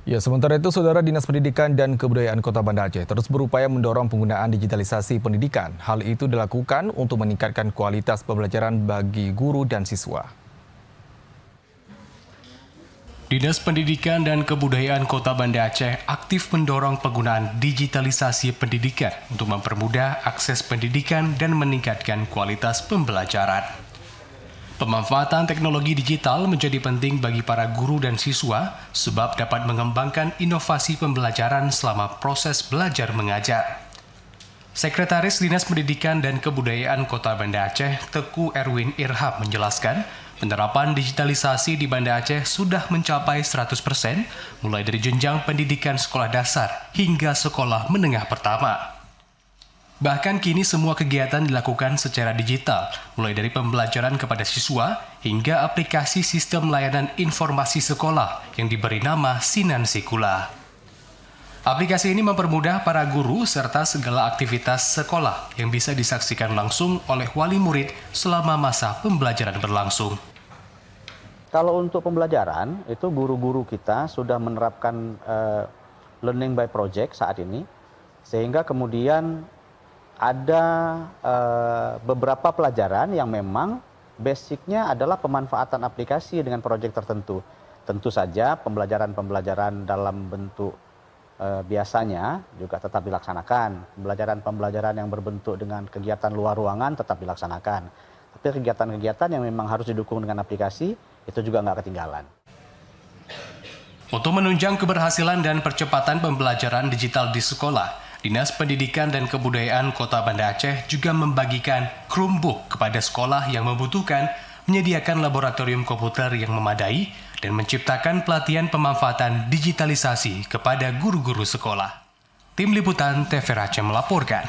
Ya, sementara itu, Saudara, Dinas Pendidikan dan Kebudayaan Kota Banda Aceh terus berupaya mendorong penggunaan digitalisasi pendidikan. Hal itu dilakukan untuk meningkatkan kualitas pembelajaran bagi guru dan siswa. Dinas Pendidikan dan Kebudayaan Kota Banda Aceh aktif mendorong penggunaan digitalisasi pendidikan untuk mempermudah akses pendidikan dan meningkatkan kualitas pembelajaran. Pemanfaatan teknologi digital menjadi penting bagi para guru dan siswa sebab dapat mengembangkan inovasi pembelajaran selama proses belajar mengajar. Sekretaris Dinas Pendidikan dan Kebudayaan Kota Banda Aceh, Teku Erwin Irham menjelaskan, penerapan digitalisasi di Banda Aceh sudah mencapai 100%, mulai dari jenjang pendidikan sekolah dasar hingga sekolah menengah pertama. Bahkan kini semua kegiatan dilakukan secara digital, mulai dari pembelajaran kepada siswa hingga aplikasi sistem layanan informasi sekolah yang diberi nama Sinan Sikula. Aplikasi ini mempermudah para guru serta segala aktivitas sekolah yang bisa disaksikan langsung oleh wali murid selama masa pembelajaran berlangsung. Kalau untuk pembelajaran, itu guru-guru kita sudah menerapkan learning by project saat ini, sehingga kemudian ada beberapa pelajaran yang memang basicnya adalah pemanfaatan aplikasi dengan proyek tertentu. Tentu saja pembelajaran-pembelajaran dalam bentuk biasanya juga tetap dilaksanakan. Pembelajaran-pembelajaran yang berbentuk dengan kegiatan luar ruangan tetap dilaksanakan. Tapi kegiatan-kegiatan yang memang harus didukung dengan aplikasi, itu juga nggak ketinggalan. Untuk menunjang keberhasilan dan percepatan pembelajaran digital di sekolah, Dinas Pendidikan dan Kebudayaan Kota Banda Aceh juga membagikan Chromebook kepada sekolah yang membutuhkan, menyediakan laboratorium komputer yang memadai, dan menciptakan pelatihan pemanfaatan digitalisasi kepada guru-guru sekolah. Tim Liputan TV Aceh melaporkan.